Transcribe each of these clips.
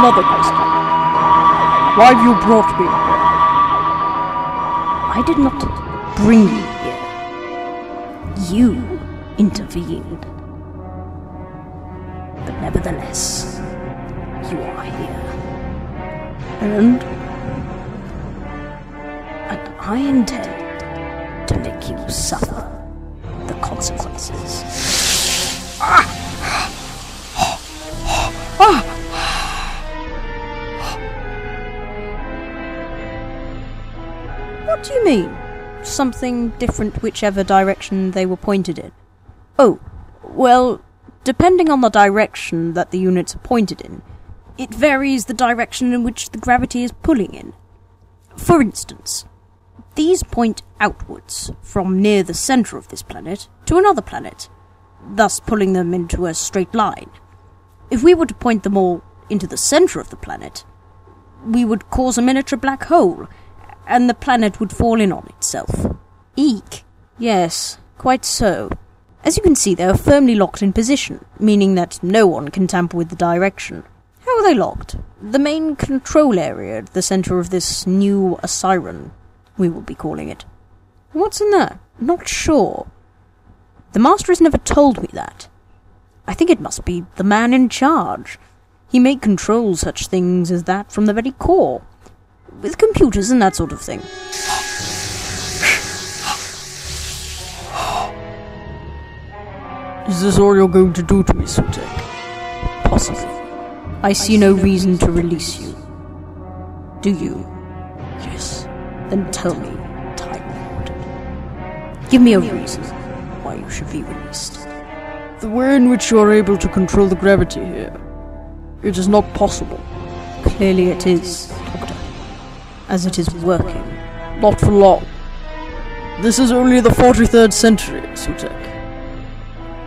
another question. Why have you brought me here? I did not bring you here. You intervened. But nevertheless, you are here. And I intend to make you suffer the consequences. What do you mean? Something different whichever direction they were pointed in? Oh, well, depending on the direction that the units are pointed in, it varies the direction in which the gravity is pulling in. For instance, these point outwards from near the centre of this planet to another planet, thus pulling them into a straight line. If we were to point them all into the centre of the planet, we would cause a miniature black hole, and the planet would fall in on itself. Eek. Yes, quite so. As you can see, they are firmly locked in position, meaning that no one can tamper with the direction. How are they locked? The main control area at the centre of this new Osiron, we will be calling it. What's in there? Not sure. The Master has never told me that. I think it must be the man in charge. He may control such things as that from the very core, with computers and that sort of thing. Is this all you're going to do to me, Sutek? Possibly. I see no reason to release you. Do you? Yes. Then tell me, Time Lord. Give me a reason why you should be released. The way in which you are able to control the gravity here, it is not possible. Clearly it is, Doctor. As it is working. Not for long. This is only the 43rd century, Sutek.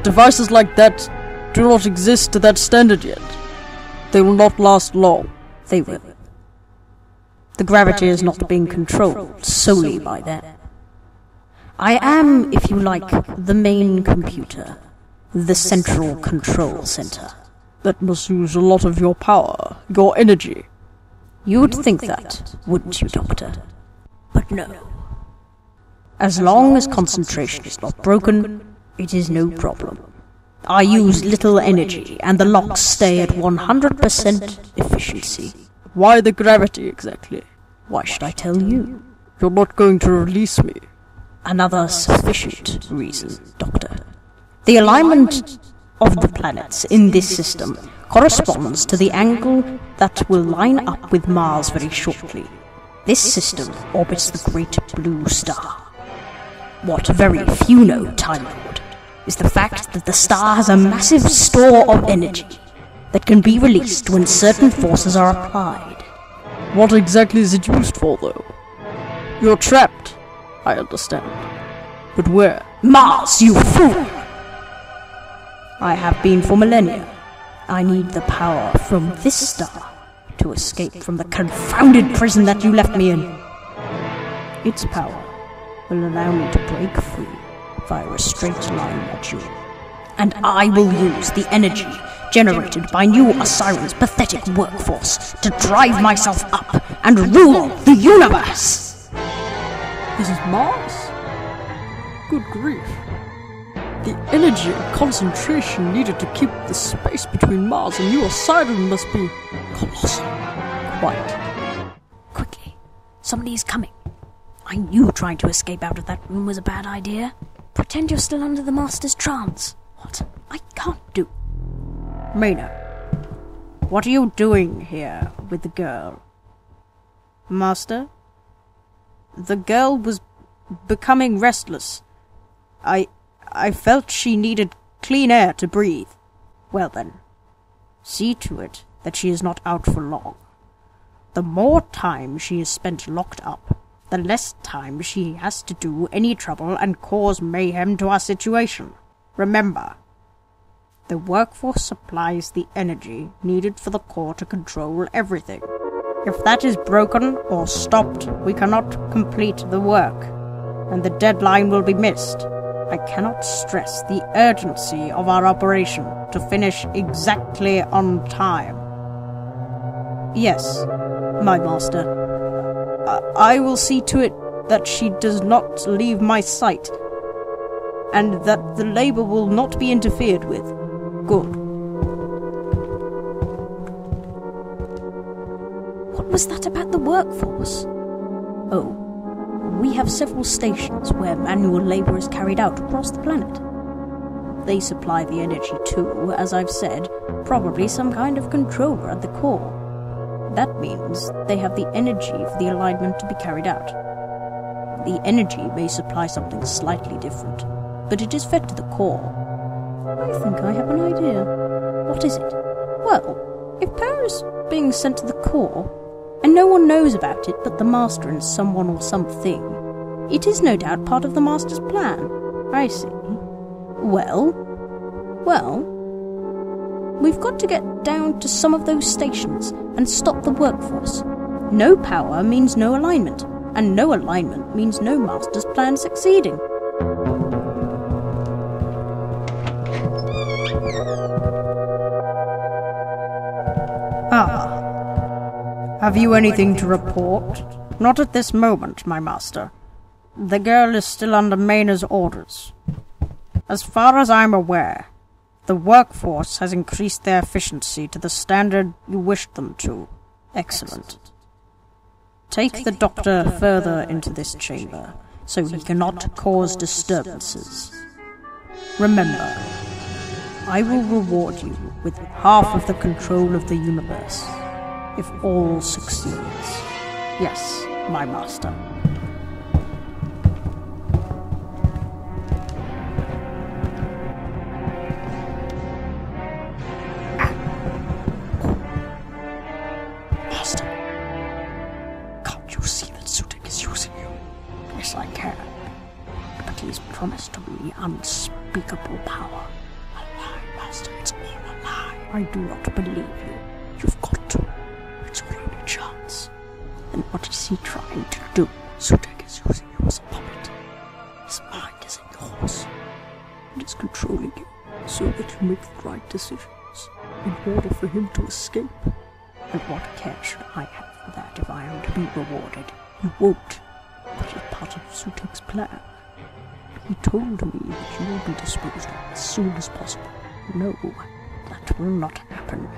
Devices like that do not exist to that standard yet. They will not last long. They will. The gravity is not being controlled solely by them. I am, if you like, the main computer. The central control center. That must use a lot of your power, your energy. You would think that, wouldn't you, Doctor? But no. As long as concentration is not broken, it is no problem. I use little energy, and the locks stay at 100% efficiency. Why the gravity, exactly? Why should I tell you? You're not going to release me. Another sufficient reason, Doctor. The alignment of the planets in this system corresponds to the angle that will line up with Mars very shortly. This system orbits the Great Blue Star. What very few know, Time Lord, is the fact that the star has a massive store of energy that can be released when certain forces are applied. What exactly is it used for, though? You're trapped, I understand. But where? Mars, you fool! I have been for millennia. I need the power from this star to escape from the confounded prison that you left me in. Its power will allow me to break free via a straight line at you. And I will use the energy generated by New Osiron's pathetic workforce to drive myself up and rule the universe! This is Mars? Good grief. The energy and concentration needed to keep the space between Mars and New Osiron must be colossal. Quite. Quickly. Somebody is coming. I knew trying to escape out of that room was a bad idea. Pretend you're still under the Master's trance. What? I can't do. Maynard, what are you doing here with the girl? Master? The girl was becoming restless. I felt she needed clean air to breathe. Well then, see to it that she is not out for long. The more time she is spent locked up, the less time she has to do any trouble and cause mayhem to our situation. Remember, the workforce supplies the energy needed for the core to control everything. If that is broken or stopped, we cannot complete the work, and the deadline will be missed. I cannot stress the urgency of our operation to finish exactly on time. Yes, my master. I will see to it that she does not leave my sight, and that the labor will not be interfered with. Good. What was that about the workforce? Oh, we have several stations where manual labor is carried out across the planet. They supply the energy to, as I've said, probably some kind of controller at the core. That means they have the energy for the alignment to be carried out. The energy may supply something slightly different, but it is fed to the core. I think I have an idea. What is it? Well, if power is being sent to the core, and no one knows about it but the Master and someone or something, it is no doubt part of the Master's plan. I see. Well, we've got to get down to some of those stations and stop the workforce. No power means no alignment, and no alignment means no Master's plan succeeding. Have you anything to report? Not at this moment, my master. The girl is still under Maynard's orders. As far as I'm aware, the workforce has increased their efficiency to the standard you wished them to. Excellent. Take the doctor further into this chamber, so he cannot cause disturbances. Remember, I will reward you with half of the control of the universe, if all succeeds. Yes, my master. Master, can't you see that Sutek is using you? Yes, I can. But he's promised to me unspeakable power. A lie, Master, it's all a lie. I do not believe you. You've got to. It's your only chance. Then what is he trying to do? Sutek is using you as a puppet. His mind is in yours. It is controlling you so that you make the right decisions in order for him to escape. And what care should I have for that if I am to be rewarded? You won't. That is part of Sutek's plan. He told me that you will be disposed of as soon as possible. No, that will not happen.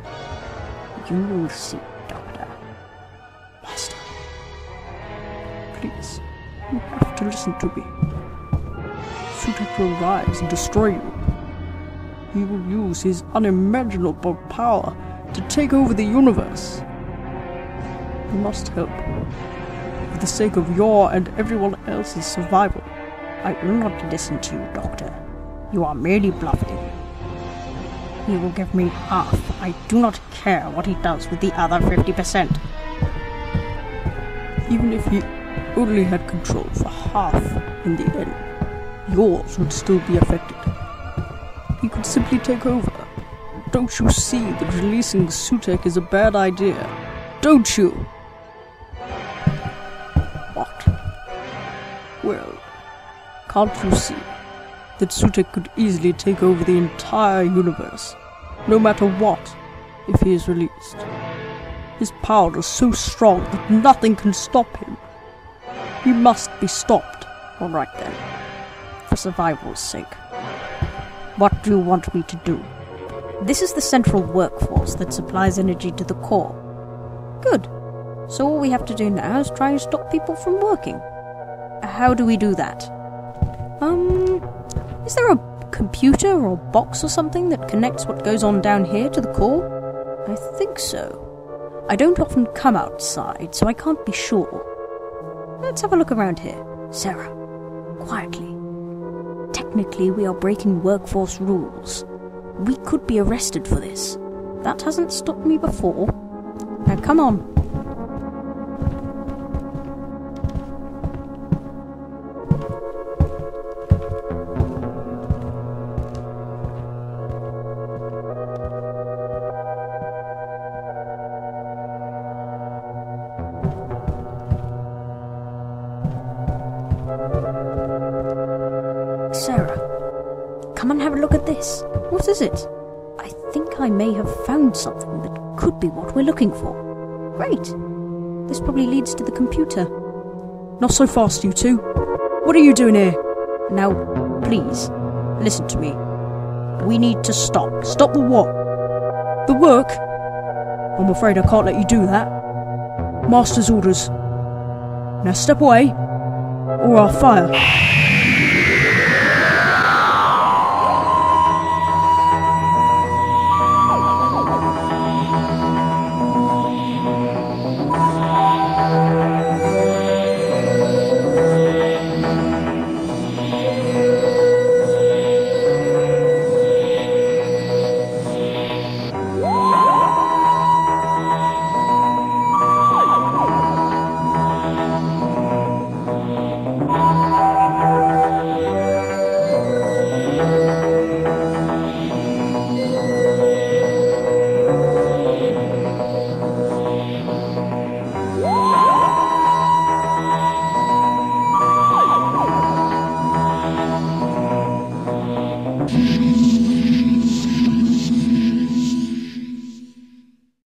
You will see, Doctor. Master, please, you have to listen to me. Sutek will rise and destroy you. He will use his unimaginable power to take over the universe. You must help. For the sake of your and everyone else's survival. I will not listen to you, Doctor. You are merely bluffing. He will give me half. I do not care what he does with the other 50%. Even if he only had control for half in the end, yours would still be affected. He could simply take over. Don't you see that releasing Sutek is a bad idea? Don't you? What? Well, can't you see that Sutek could easily take over the entire universe, no matter what, if he is released? His power is so strong that nothing can stop him. He must be stopped. All right then, for survival's sake. What do you want me to do? This is the central workforce that supplies energy to the core. Good. So all we have to do now is try and stop people from working. How do we do that? Is there a computer or box or something that connects what goes on down here to the core? I think so. I don't often come outside, so I can't be sure. Let's have a look around here. Sarah, quietly. Technically, we are breaking workforce rules. We could be arrested for this. That hasn't stopped me before. Now come on. Sarah, come and have a look at this. What is it? I think I may have found something that could be what we're looking for. Great. This probably leads to the computer. Not so fast, you two. What are you doing here? Now, please, listen to me. We need to stop. Stop the what? The work? I'm afraid I can't let you do that. Master's orders. Now step away, or I'll fire.